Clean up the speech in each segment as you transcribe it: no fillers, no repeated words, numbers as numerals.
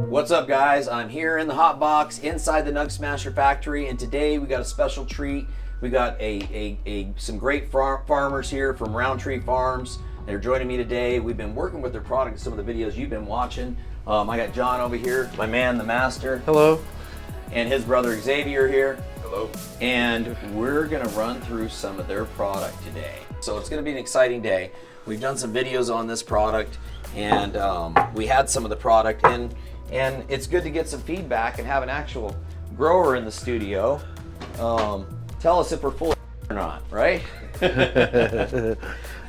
What's up, guys? I'm here in the hot box inside the NugSmasher factory, and today we got a special treat. We got some great farmers here from Roundtree Farms. They're joining me today. We've been working with their product in some of the videos you've been watching. I got John over here, my man, the master. Hello. And his brother Xavier here. Hello. And we're gonna run through some of their product today. So it's gonna be an exciting day. We've done some videos on this product, and we had some of the product, and it's good to get some feedback and have an actual grower in the studio tell us if we're full or not, right?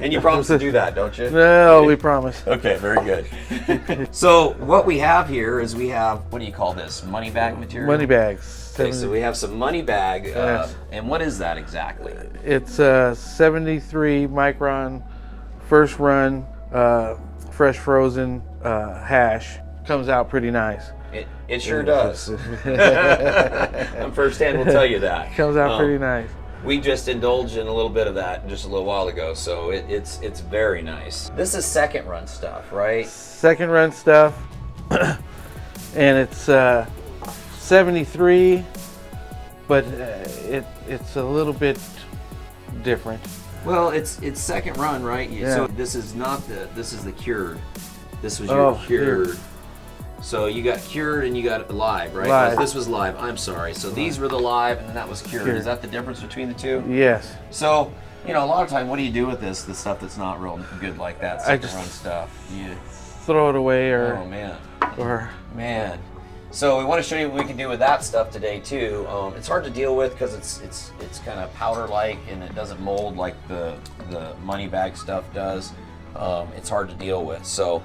And you promise to do that, don't you? No, we promise. Okay, very good. So what we have here is we have, what do you call this? Money bag material? Money bags. Okay, so we have some money bag, Yes. and what is that exactly? It's a 73 micron first run fresh frozen hash. Comes out pretty nice. It sure does. I'm firsthand will tell you that. Comes out pretty nice. We just indulged in a little bit of that just a little while ago, so it's very nice. This is second run stuff, right? Second run stuff, and it's 73, but it's a little bit different. Well, it's second run, right? Yeah. So this is the cured. This was your cured. So you got cured and you got live, right? Live. This was live. I'm sorry. So these were the live, and then that was cured. Is that the difference between the two? Yes. So, you know, a lot of time, what do you do with this? The stuff that's not real good like that, second run stuff. You throw it away, or man. So we want to show you what we can do with that stuff today too. It's hard to deal with because it's kind of powder-like and it doesn't mold like the money bag stuff does. It's hard to deal with. So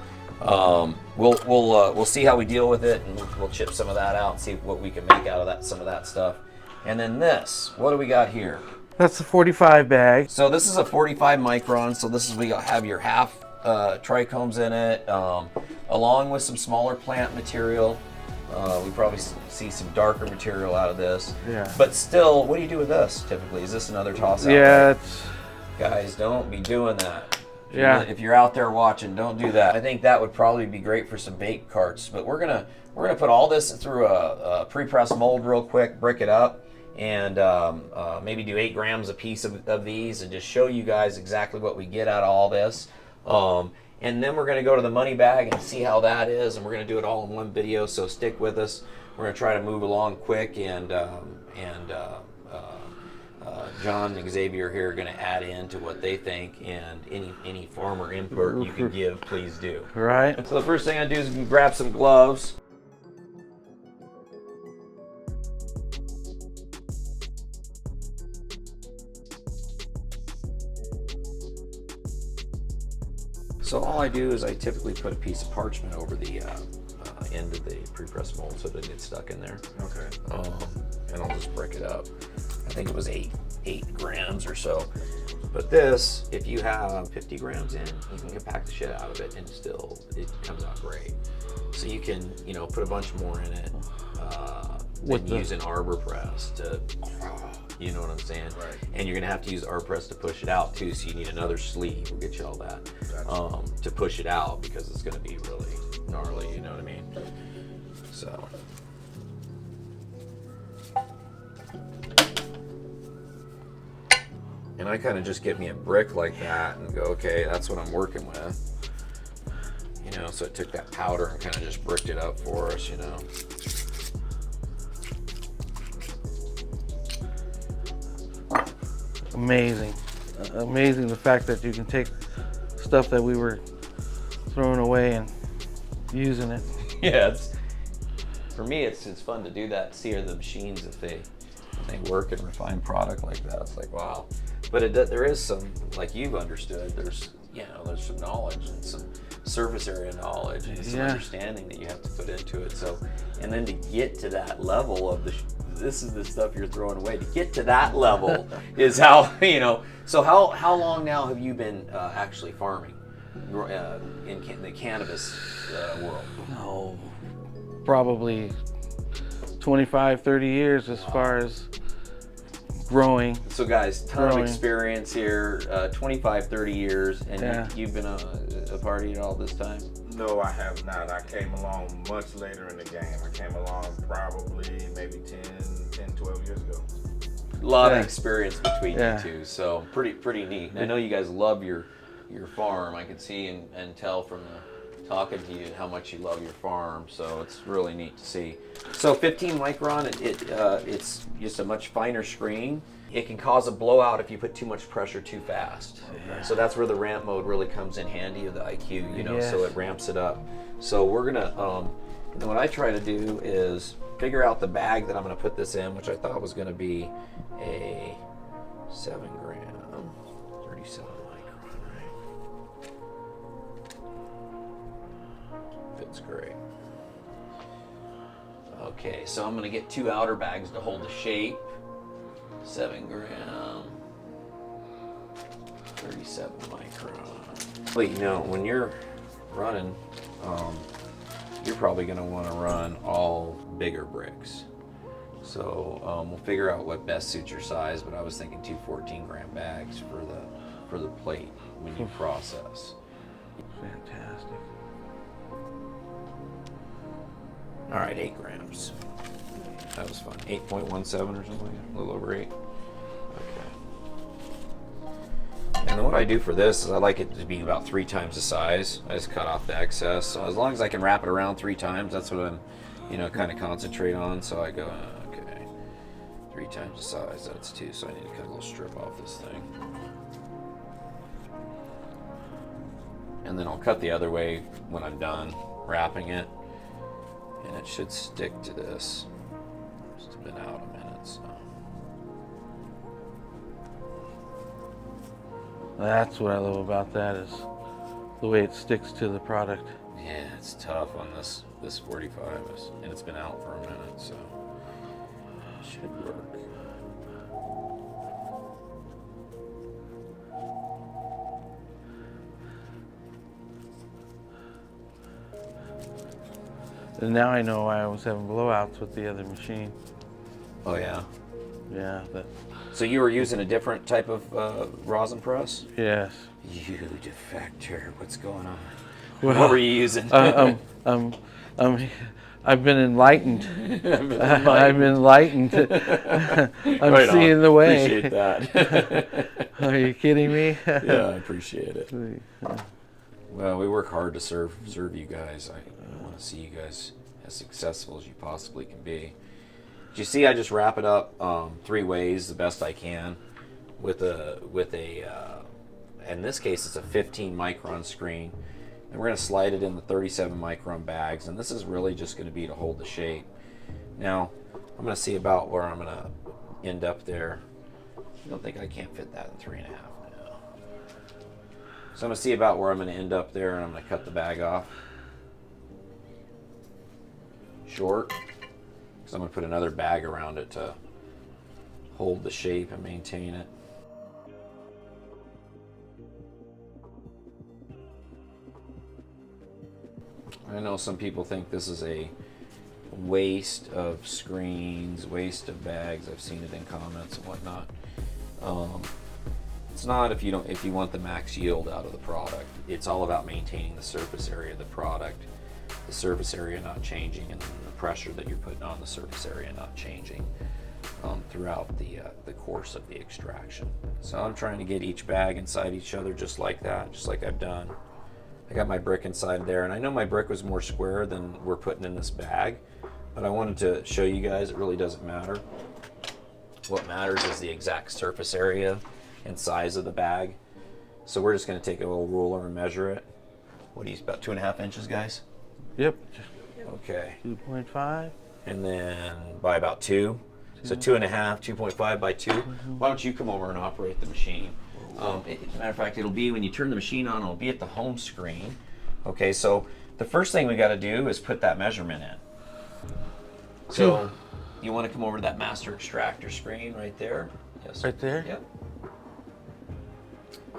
we'll see how we deal with it, and we'll chip some of that out and see what we can make out of that, some of that stuff. And then this, what do we got here? That's the 45 bag. So this is a 45 micron. So this is, we have your half trichomes in it, along with some smaller plant material. We probably see some darker material out of this. Yeah. But still, what do you do with this typically? Is this another toss out? Yeah, right? it's. Guys, don't be doing that. Yeah. If you're out there watching, don't do that. I think that would probably be great for some bake carts. But we're gonna put all this through a pre-press mold real quick, brick it up, and maybe do 8 grams a piece of these, and just show you guys exactly what we get out of all this. And then we're going to go to the money bag and see how that is, and we're going to do it all in one video, so stick with us. We're going to try to move along quick, and John and Xavier here are going to add into what they think, and any farmer input you can give, please do. Right. So the first thing I do is grab some gloves. So all I do is I typically put a piece of parchment over the end of the pre-pressed mold so it doesn't get stuck in there. Okay. And I'll just brick it up. I think it was 8 grams or so. But this, if you have 50 grams in, you can compact the shit out of it, and still it comes out great. So you can, you know, put a bunch more in it. And use an arbor press to, you know what I'm saying? Right. And you're gonna have to use arbor press to push it out too, so you need another sleeve. We'll get you all that. Gotcha. To push it out, because it's gonna be really gnarly, you know what I mean? So. And I kind of just get me a brick like that and go, okay, that's what I'm working with. You know, so it took that powder and kind of just bricked it up for us, you know. Amazing. Amazing the fact that you can take stuff that we were throwing away and using it. Yeah, for me, it's fun to do that. See the machines, if they work and refine product like that. It's like, wow. But there is some, like you've understood. There's some knowledge and some surface area knowledge and some understanding that you have to put into it. So, and then to get to that level of this is the stuff you're throwing away. To get to that level is how, you know. So how long now have you been actually farming in the cannabis world? Oh, probably 25, 30 years as far as growing. So guys, ton of experience here, 25, 30 years, and you've been a party all this time? No, I have not. I came along much later in the game. I came along probably maybe 12 years ago. A lot of Yeah. experience between Yeah. you two, so pretty neat. And I know you guys love your farm. I can see and tell from the talking to you how much you love your farm. So it's really neat to see. So 15 micron, it's just a much finer screen. It can cause a blowout if you put too much pressure too fast. Okay. So that's where the ramp mode really comes in handy of the IQ, you know, Yes. so it ramps it up. So we're gonna, and what I try to do is figure out the bag that I'm gonna put this in, which I thought was gonna be a 7 gram, 37 micron, right? Fits great. Okay, so I'm gonna get 2 outer bags to hold the shape. 7 gram, 37 micron. Well, you know, when you're running, you're probably going to want to run all bigger bricks. So we'll figure out what best suits your size, but I was thinking 2 14-gram bags for the plate when you process. Fantastic. All right, 8 grams. That was fun. 8.17 or something, a little over 8. Okay. And then what I do for this is I like it to be about 3 times the size. I just cut off the excess. So as long as I can wrap it around 3 times, that's what I'm, you know, kind of concentrate on. So I go, okay, 3 times the size, that's 2. So I need to cut a little strip off this thing. And then I'll cut the other way when I'm done wrapping it. And it should stick to this. It's been out a minute, so. That's what I love about that is the way it sticks to the product. Yeah, it's tough on this 45, and it's been out for a minute, so it should work. And now I know why I was having blowouts with the other machine. Oh yeah. Yeah, So you were using a different type of rosin press? yes. You defector, what's going on? Well, What were you using? I've been enlightened. I'm enlightened. I'm Right on. seeing the way. Appreciate that. Are you kidding me? Yeah, I appreciate it. Well, we work hard to serve you guys. I want to see you guys as successful as you possibly can be. You see, I just wrap it up 3 ways, the best I can, with a in this case it's a 15 micron screen, and we're going to slide it in the 37 micron bags, and this is really just going to be to hold the shape. Now I'm going to see about where I'm going to end up there. I don't think I can't fit that in 3.5 now. So I'm going to see about where I'm going to end up there, and I'm going to cut the bag off short. Because I'm going to put another bag around it to hold the shape and maintain it. I know some people think this is a waste of screens, waste of bags. I've seen it in comments and whatnot. It's not if you want the max yield out of the product. It's all about maintaining the surface area of the product, the surface area not changing, and the pressure that you're putting on the surface area not changing throughout the course of the extraction. So I'm trying to get each bag inside each other just like that, just like I've done. I got my brick inside there, and I know my brick was more square than we're putting in this bag, but I wanted to show you guys it really doesn't matter. What matters is the exact surface area and size of the bag. So we're just going to take a little ruler and measure it. What do you, about 2.5 inches, guys? Yep. Okay. 2.5. And then by about 2. So 2.5, 2.5 by 2. Why don't you come over and operate the machine? As a matter of fact, it'll be when you turn the machine on, it'll be at the home screen. Okay, so the first thing we got to do is put that measurement in. So you want to come over to that master extractor screen right there. Yes. Right there? Yep.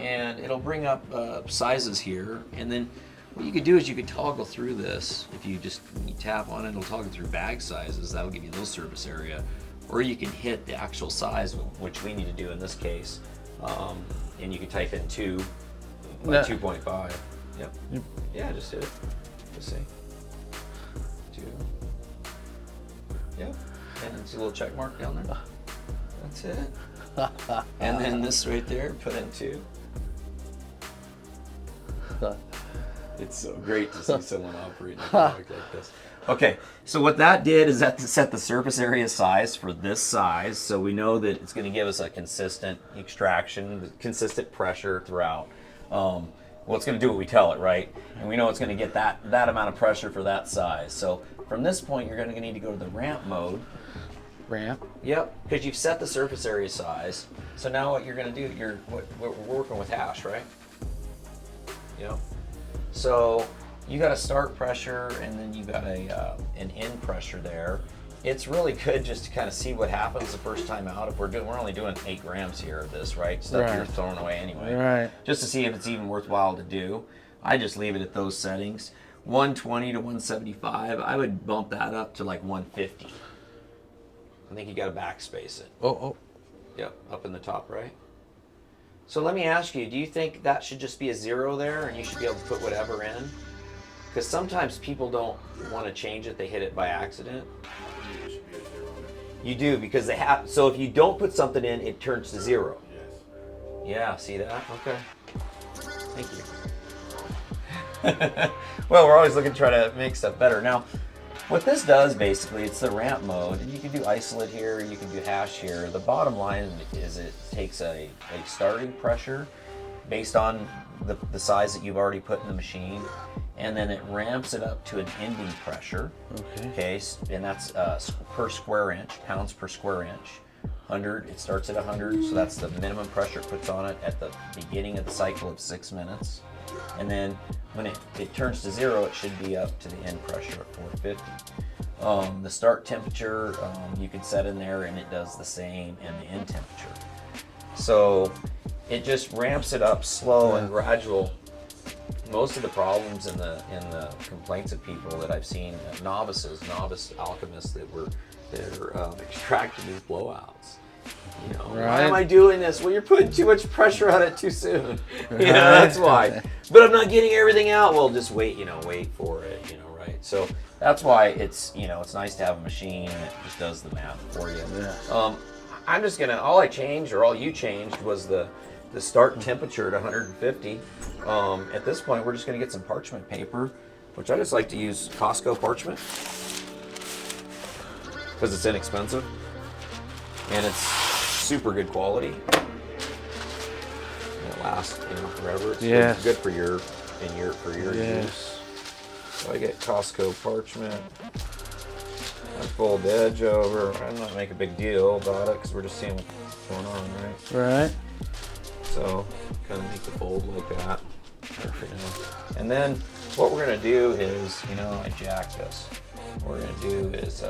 And it'll bring up sizes here, and then what you could do is you could toggle through this. If you just when you tap on it, it'll toggle through bag sizes. That'll give you those surface area, or you can hit the actual size, which we need to do in this case, and you can type in 2 by 2.5. Yep. Yeah, just hit it. Let's see. 2. Yep. And see a little check mark down there. That's it. And then this right there, put in 2. It's so great to see someone operating a product like this. Okay, so what that did is that set the surface area size for this size, so we know that it's going to give us a consistent extraction, consistent pressure throughout. Well, it's going to do what we tell it, right? And we know it's going to get that amount of pressure for that size. So from this point, you're going to need to go to the ramp mode. Ramp? Yep, because you've set the surface area size. So now what you're going to do, we're working with hash, right? Yep. So you got a start pressure, and then you got an end pressure there. It's really good just to kind of see what happens the first time out. If we're only doing 8 grams here of this, right? Stuff you're throwing away anyway. Right. Just to see if it's even worthwhile to do. I just leave it at those settings. 120 to 175. I would bump that up to like 150. I think you got to backspace it. Oh. Yep, up in the top right. So let me ask you, do you think that should just be a 0 there and you should be able to put whatever in? Because sometimes people don't want to change it, they hit it by accident. It should be a 0 there. You do, because they have, so if you don't put something in, it turns to 0. Yes. Yeah, see that? Okay. Thank you. Well, we're always looking to try to make stuff better. Now, what this does basically, it's the ramp mode, and you can do isolate here, you can do hash here. The bottom line is it takes a starting pressure based on the size that you've already put in the machine, and then it ramps it up to an ending pressure. Okay, and that's per square inch, pounds per square inch. 100, it starts at 100, so that's the minimum pressure it puts on it at the beginning of the cycle of 6 minutes. And then when it turns to 0, it should be up to the end pressure at 450. The start temperature, you can set in there, and it does the same in the end temperature. So it just ramps it up slow and gradual. Most of the problems in the complaints of people that I've seen, novice alchemists that they're extracting these blowouts. You know, why am I doing this? Well, you're putting too much pressure on it too soon. You know, that's why. But I'm not getting everything out. Well, just wait. Wait for it. Right? So that's why it's it's nice to have a machine and it just does the math for you. Yeah. I'm just gonna. All I changed, or all you changed, was the start temperature to 150. At this point, we're just gonna get some parchment paper, which I just like to use Costco parchment because it's inexpensive and it's super good quality. And it lasts, forever. It's good for your use. So I get Costco parchment. I fold the edge over. I'm not make a big deal about it because we're just seeing what's going on, right? Right. So kind of make the fold like that. And then what we're gonna do is, I jacked this. What we're gonna do is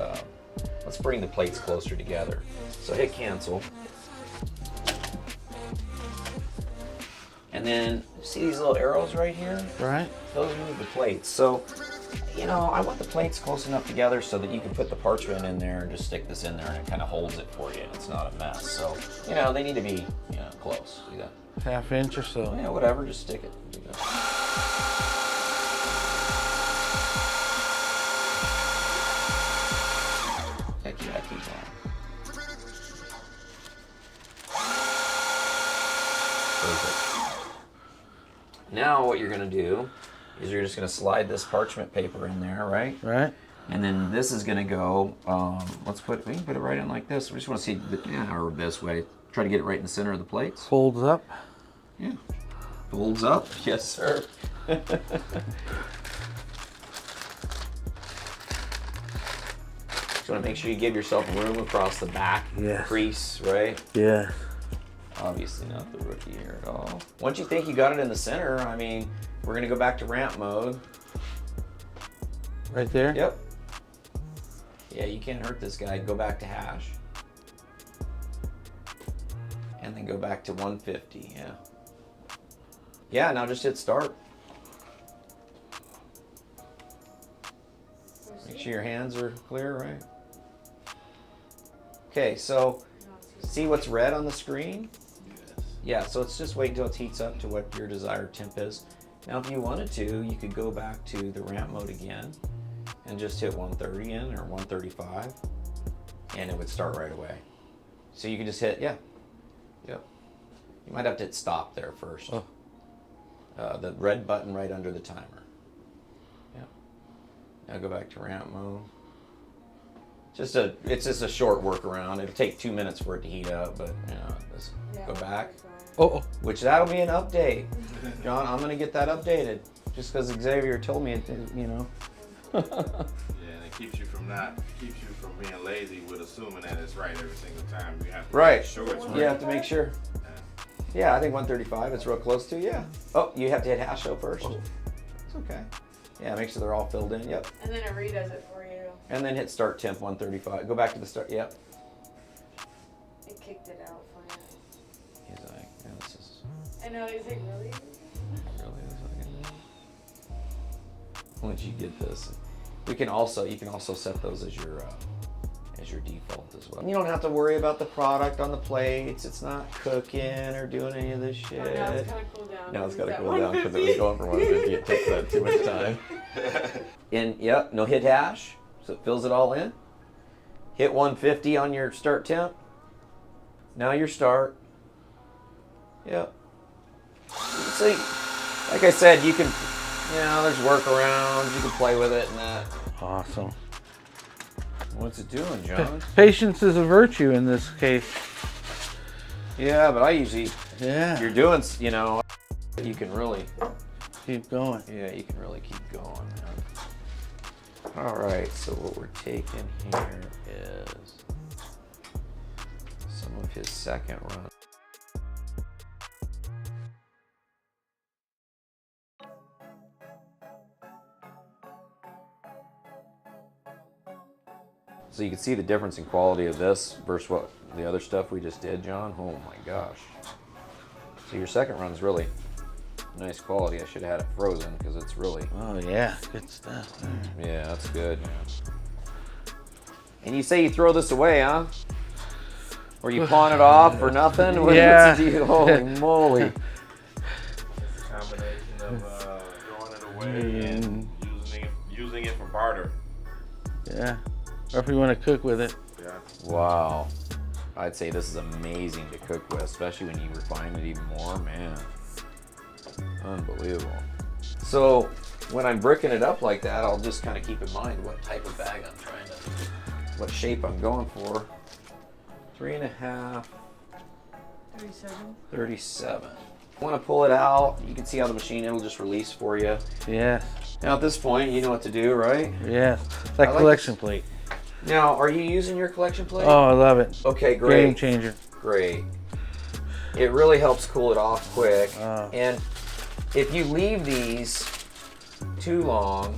let's bring the plates closer together. So hit cancel. And then see these little arrows right here? Right. Those move the plates. So, I want the plates close enough together so that you can put the parchment in there and just stick this in there and it kind of holds it for you and it's not a mess. So, they need to be, close. See that? Half inch or so. Yeah, whatever, just stick it. Do that. Heck yeah, keep going. Perfect. Now what you're gonna do is you're just gonna slide this parchment paper in there, right? Right. And then this is gonna go, we can put it right in like this. We just wanna see, or this way. Try to get it right in the center of the plates. Folds up. Yeah. Folds up. Yes, sir. Just want to make sure you give yourself room across the back crease, right? Yeah. Obviously not the rookie here at all. Once you think you got it in the center, we're going to go back to ramp mode. Right there? Yep. Yeah, you can't hurt this guy. Go back to hash. And then go back to 150, yeah. Yeah, now just hit start. Make sure your hands are clear, right? Okay, so see what's red on the screen? Yes. Yeah, so it's just wait until it heats up to what your desired temp is. Now, if you wanted to, you could go back to the ramp mode again and just hit 130 in or 135, and it would start right away. So you can just hit, yep. You might have to hit stop there first. Oh. The red button right under the timer. Yep. Now go back to ramp mode. It's just a short workaround. It'll take 2 minutes for it to heat up, but just go back. Oh. Which that'll be an update, John. I'm gonna get that updated just because Xavier told me it. Yeah, and it keeps you from being lazy with assuming that it's right every single time. You have to Right. make sure it's right. You have to make sure. Yeah, I think 135. It's real close to. Yeah. Oh, you have to hit hash show first. It's okay. Yeah, make sure they're all filled in. Yep. And then it redoes it for you. And then hit start temp 135. Go back to the start. Yep. It kicked it out for you. He's like, yeah, this is I know, he's like, really? really this once you get this, you can also set those as your default as well. You don't have to worry about the product on the plates. It's not cooking or doing any of this shit. Oh, now it's gotta cool down. Now it's got to cool down because it was going for 150. It takes that too much time. Yep, no hit hash, so it fills it all in. Hit 150 on your start temp. Now your start. Yep. See, like I said, you can, there's workarounds. You can play with it and that. Awesome. What's it doing, John? Patience is a virtue in this case. Yeah, but I usually, Yeah. you're doing, you can really, Keep going. yeah, you can really keep going, man. All right, so what we're taking here is some of his second run. So you can see the difference in quality of this versus what the other stuff we just did, John. Oh my gosh. So your second run is really nice quality. I should have had it frozen because it's really, Oh yeah, good stuff. yeah, that's good, man. And you say you throw this away, huh? Or you pawn it off for nothing? Yeah. What's the deal? Holy moly. It's a combination of throwing it away and using it for barter. Yeah. Or if you want to cook with it. Yeah. Wow. I'd say this is amazing to cook with, especially when you refine it even more, man. Unbelievable. So when I'm bricking it up like that, I'll just kind of keep in mind what type of bag I'm trying to, what shape I'm going for. 3.5, 37. Want to pull it out, you can see how the machine, it'll just release for you. Yes. Now at this point, you know what to do, right? Yes. It's like I like collection this. plate. Now, are you using your collection plate? Oh, I love it. Okay, great. Game changer. Great. It really helps cool it off quick. Oh. And if you leave these too long,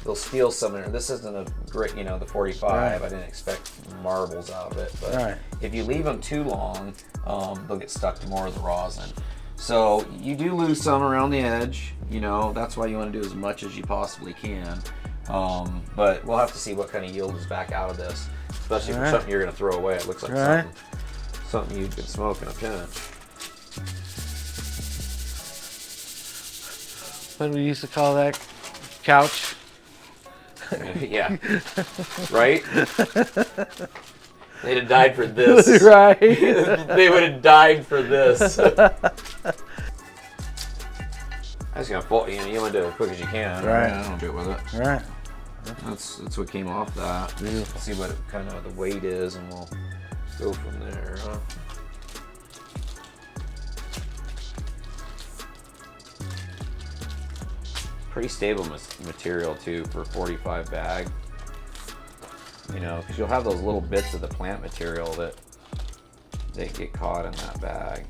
they'll steal some of it. This isn't a great, the 45. Right. I didn't expect marbles out of it. But Right. if you leave them too long, they'll get stuck to more of the rosin. So you do lose some around the edge. That's why you want to do as much as you possibly can. But we'll have to see what kind of yield is back out of this, especially for Right. something you're going to throw away. It looks like Right. something you've been smoking a pinch. What do we used to call that? Couch. Yeah. Right? They'd have died for this. Right. They would have died for this. I was gonna fold, you want to do it as quick as you can. Right. I don't do it with it. Right. That's what came off that. Beautiful. See what kind of the weight is, and we'll go from there. Huh? Pretty stable material too for 45 bag. Because you'll have those little bits of the plant material that they get caught in that bag.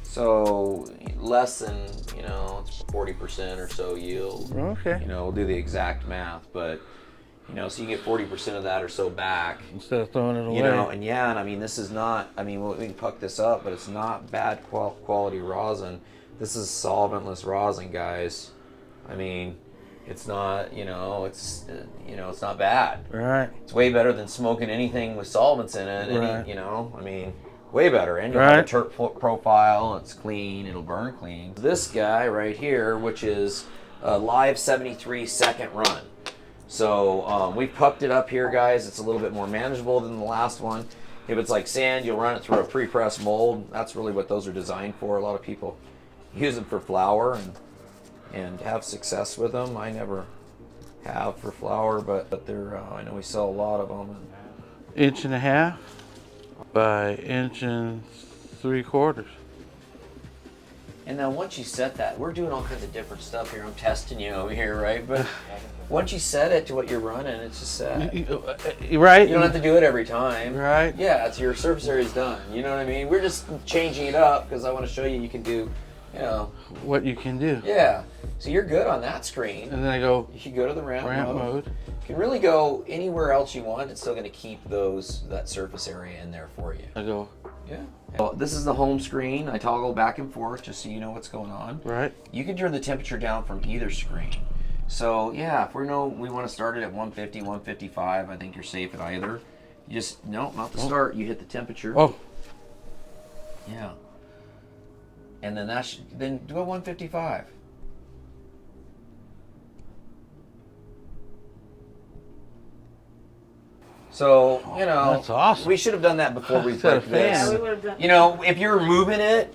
So less than, it's 40% or so yield. Okay. We'll do the exact math, but so you get 40% of that or so back. Instead of throwing it away. And I mean, this is not, we can puck this up, but it's not bad quality rosin. This is solventless rosin, guys. I mean, it's not, it's not bad. Right. It's way better than smoking anything with solvents in it. Right. Way better, and you'll have a terp profile. It's clean. It'll burn clean. This guy right here, which is a live 73-second run. So we've pucked it up here, guys. It's a little bit more manageable than the last one. If it's like sand, you'll run it through a pre-pressed mold. That's really what those are designed for. A lot of people use them for flour and have success with them. I never have for flour, but they're I know we sell a lot of them. 1.5 inches by 1 3/4 inches. And now once you set that, we're doing all kinds of different stuff here. I'm testing you over here, right? But once you set it to what you're running, it's just set. Right? You don't have to do it every time. Right. Yeah, it's your surface area is done. You know what I mean? We're just changing it up because I want to show you can do, you know. What you can do. Yeah. So you're good on that screen. And then I go You can go to the ramp mode. You can really go anywhere else you want. It's still going to keep that surface area in there for you. I go. Yeah. Well, this is the home screen. I toggle back and forth just so you know what's going on. Right. You can turn the temperature down from either screen. So yeah, if we want to start it at 150, 155, I think you're safe at either. You just, no, not the start. You hit the temperature. Oh. Yeah. And then then do a 155. So, you know, That's awesome. we should have done that before we Set a put fan. this. Yeah, we would have done. You know, if you're moving it,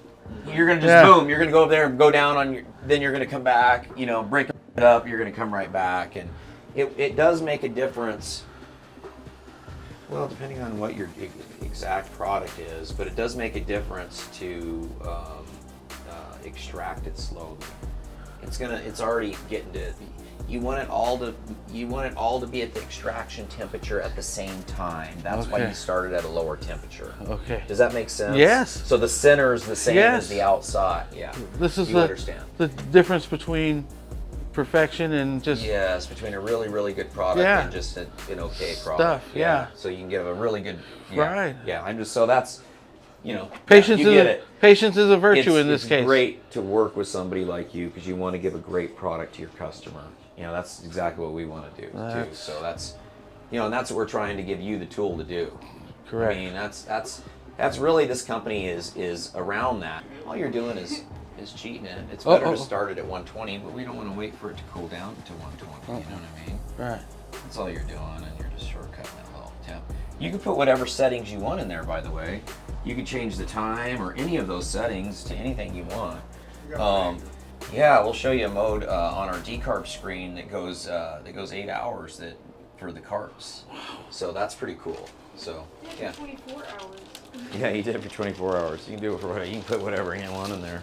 you're gonna just Yeah. boom. You're gonna go up there and go down on your. Then you're gonna come back. You know, break it up. You're gonna come right back, and it does make a difference. Well, depending on what your exact product is, but it does make a difference to extract it slowly. It's already getting to. You want it all to be at the extraction temperature at the same time. That's why Okay. you started at a lower temperature. Okay. Does that make sense? Yes. So the center is the same Yes. as the outside. Yeah. This is You understand. the difference between perfection and just Yes, between a really, really good product Yeah. and just an okay product. Stuff, yeah. So you can give a really good. Yeah, Right. Yeah. So that's, you know. patience. You get it. Patience is a virtue in this it's case. great to work with somebody like you because you want to give a great product to your customer. You know, that's exactly what we want to do too. So that's, you know, and that's what we're trying to give you the tool to do. Correct. I mean, that's really, this company is around that. All you're doing is cheating it. It's better to start it at 120, but we don't want to wait for it to cool down to 120. You know what I mean? Right. That's all you're doing, and you're just shortcutting that little temp. You can put whatever settings you want in there, by the way. You can change the time or any of those settings to anything you want. Yeah, we'll show you a mode on our decarb screen that goes 8 hours for the carbs. So that's pretty cool. So yeah. 24 hours. Yeah, you did it for 24 hours. You can do it for whatever. You can put whatever you want in there.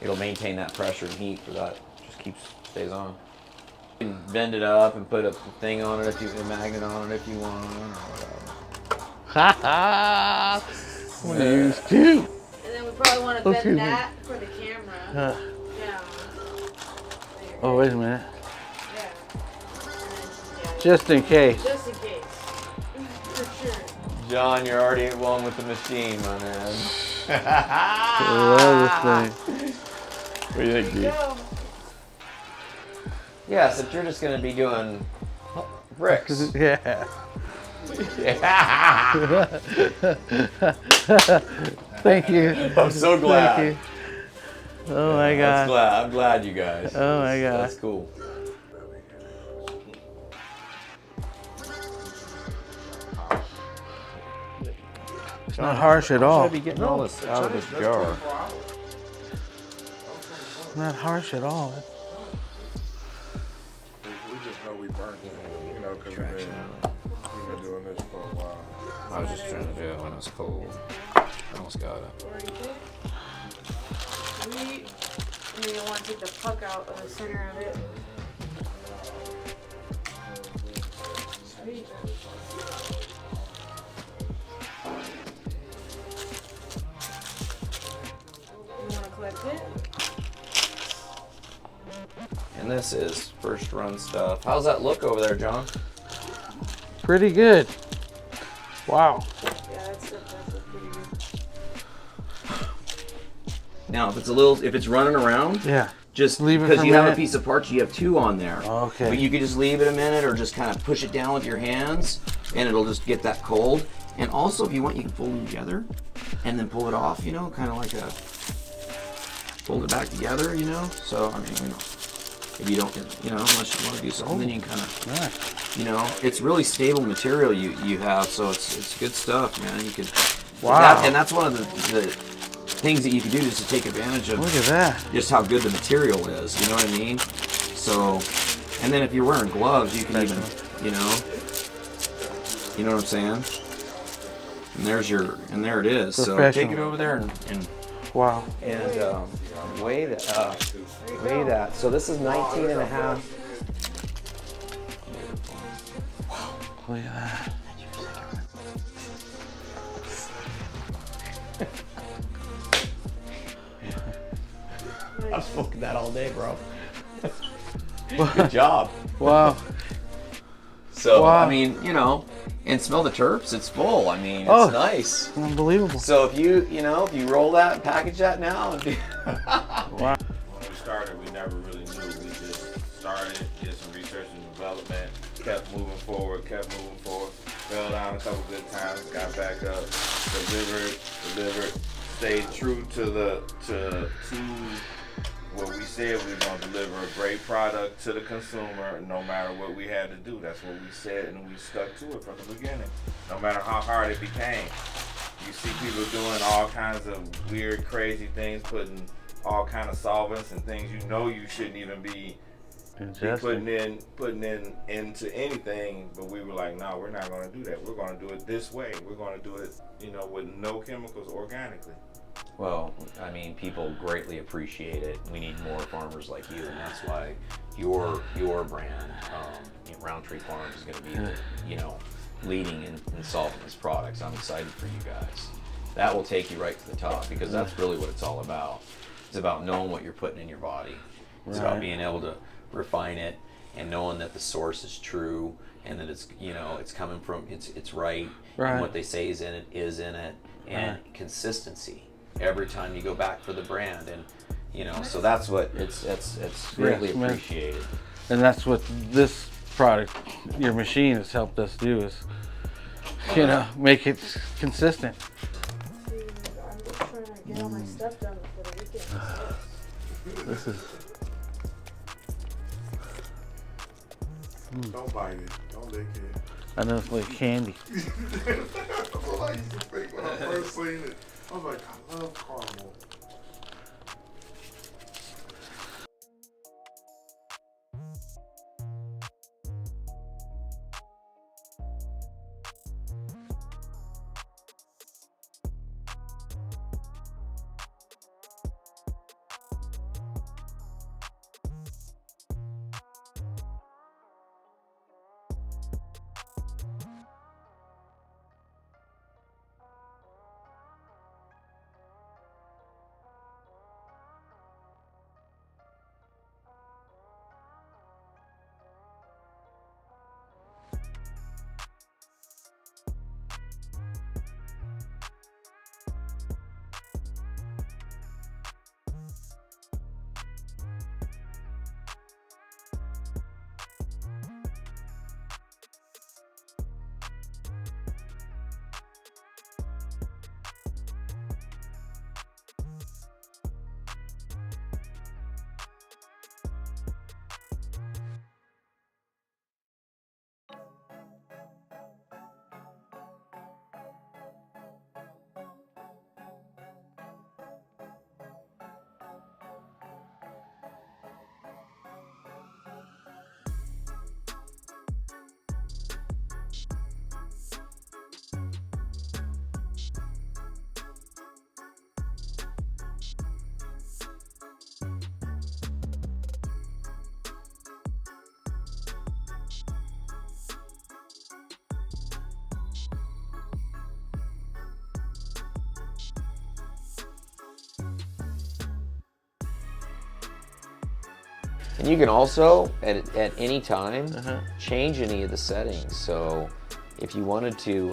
It'll maintain that pressure and heat for that. Just stays on. You can bend it up and put a thing on it a magnet on it if you want, or whatever. Ha ha! Use two. And then we probably want to Excuse bend me. that for the camera. Uh, Yeah. oh, wait a minute. Yeah. And then, Just in case. just in case. For sure. John, you're already at one with the machine, my man. I love this thing. What do you think, dude? Go. Yes, if you're just going to be doing bricks. Yeah. Yeah. Thank you. I'm so glad. Thank you. Oh my God. I'm glad you guys. Oh my God. That's cool. It's not harsh at all. Should I be getting all this out of this jar? Not harsh at all. We just know we burnt it, you know, because we've been doing this for a while. I was just trying to do it when it was cold. I almost got it. Sweet. And then you want to take the puck out of the center of it. Sweet. You want to collect it? And this is first run stuff. How's that look over there, John? Pretty good. Wow. Yeah, that's pretty good. Now, if it's running around, Yeah. just Leave it because for a you have a minute. piece of parts, you have two on there. Okay. But you could just leave it a minute or just kind of push it down with your hands and it'll just get that cold. And also, if you want, you can fold them together and then pull it off, you know, kind of like a, fold it back together, you know. So, I mean, you know, if you don't, you know, unless you want to do something, then you can kind of, Nice. you know, it's really stable material you have, so it's good stuff, man. You can, Wow. and that's one of the things that you can do is to take advantage of. Look at that. Just how good the material is, you know what I mean? So, and then if you're wearing gloves, you can even, you know what I'm saying? And there it is. So take it over there and Wow. weigh that. So this is 19 and a half. Look at that. I was smoking that all day, bro. Good job. Wow. So, Wow. I mean, you know, and smell the terps, it's full. I mean, it's Oh. nice. Unbelievable. So if you roll that and package that now, Wow. When we started, we never really knew. We just started, did some research and development, kept moving forward, fell down a couple good times, got back up, delivered, stayed true to what we said. We were going to deliver a great product to the consumer no matter what we had to do. That's what we said, and we stuck to it from the beginning, no matter how hard it became. You see people doing all kinds of weird, crazy things, putting all kinds of solvents and things you know you shouldn't even be putting in into anything, but we were like, no, we're not going to do that. We're going to do it this way. We're going to do it, you know, with no chemicals, organically. well, I mean, people greatly appreciate it. We need more farmers like you, and that's why your brand, Roundtree Farms, is going to be, you know, leading in solvent-less products. I'm excited for you guys. That will take you right to the top, because that's really what it's all about. It's about knowing what you're putting in your body. It's about being able to refine it and knowing that the source is true and that it's, you know, it's coming from, it's right. And what they say is in it, and consistency every time you go back for the brand, and you know, so that's what it's greatly appreciated. And that's what this product, your machine, has helped us do, is, you know, make it consistent. Dude, I'm just trying to get all my stuff done before the weekend. This is Don't bite it. Don't lick it. I know it's like candy. That's what I used to think when I first seen it. I was like, I love caramel. And you can also, at any time, change any of the settings. So if you wanted to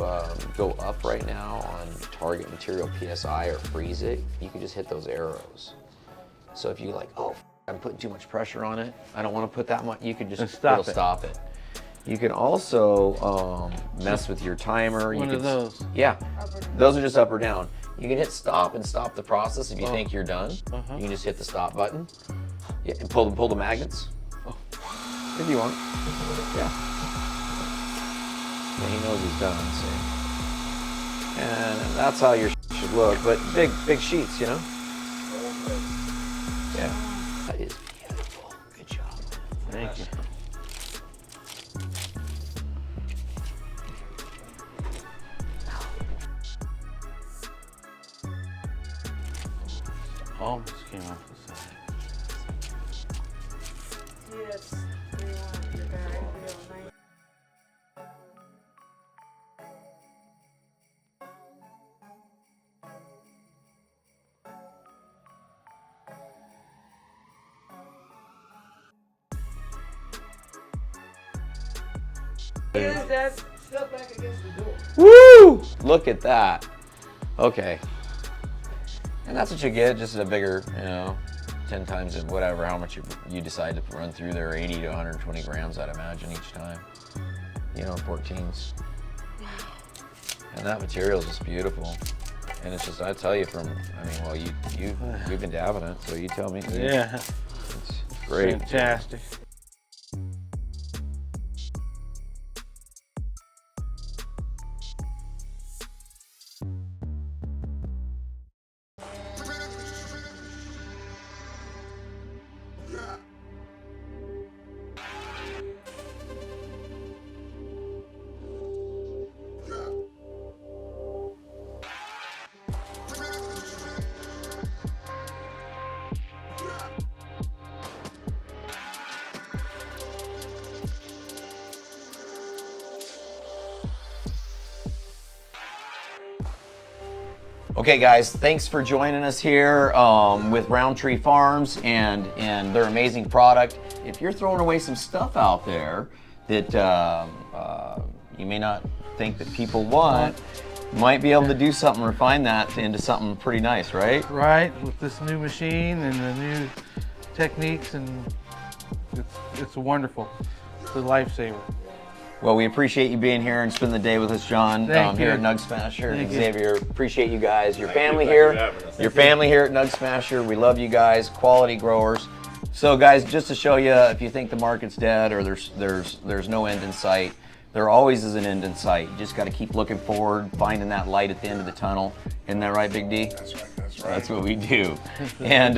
go up right now on target material PSI or freeze it, you can just hit those arrows. So if you like, oh, I'm putting too much pressure on it, I don't want to put that much, you can just stop it. You can also mess with your timer. One of those. Yeah, those are just up or down. You can hit stop and stop the process if you think you're done. Uh-huh. You can just hit the stop button. Yeah, and pull the magnets. If you want. Yeah. Yeah, he knows he's done, see. And that's how your should look, but big sheets, you know? Yeah. That is beautiful. Good job. Thank you. Almost came off the side. Yes, we want the guy real nice. Is that Step back against the door. Woo! Look at that. Okay. And that's what you get, just a bigger, 10 times of whatever, how much you decide to run through there, 80 to 120 grams, I'd imagine, each time. 14s. And that material is just beautiful. And it's just, I tell you you've been dabbing it, so you tell me. Yeah. It's great. Fantastic. Okay, guys, thanks for joining us here with Roundtree Farms and their amazing product. If you're throwing away some stuff out there that you may not think that people want, you might be able to do something, refine that into something pretty nice, right? Right, with this new machine and the new techniques, and it's wonderful. It's a lifesaver. Well, we appreciate you being here and spending the day with us, John, Thank here you. at NugSmasher. Thank And you. Xavier, appreciate you guys. Your Thank you. family Thank you here, for having us. your family here at NugSmasher. We love you guys, quality growers. So, guys, just to show you, if you think the market's dead or there's no end in sight, there always is an end in sight. You just got to keep looking forward, finding that light at the end of the tunnel. Isn't that right, Big D? That's right. That's right. That's what we do. And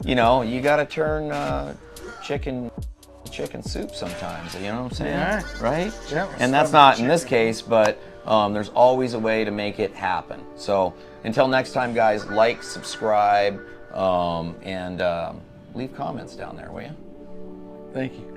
you got to turn chicken soup sometimes. You know what I'm saying? Yeah. Right? Yeah. And that's not in this case, but there's always a way to make it happen. So until next time, guys, like, subscribe, and leave comments down there, will you? Thank you.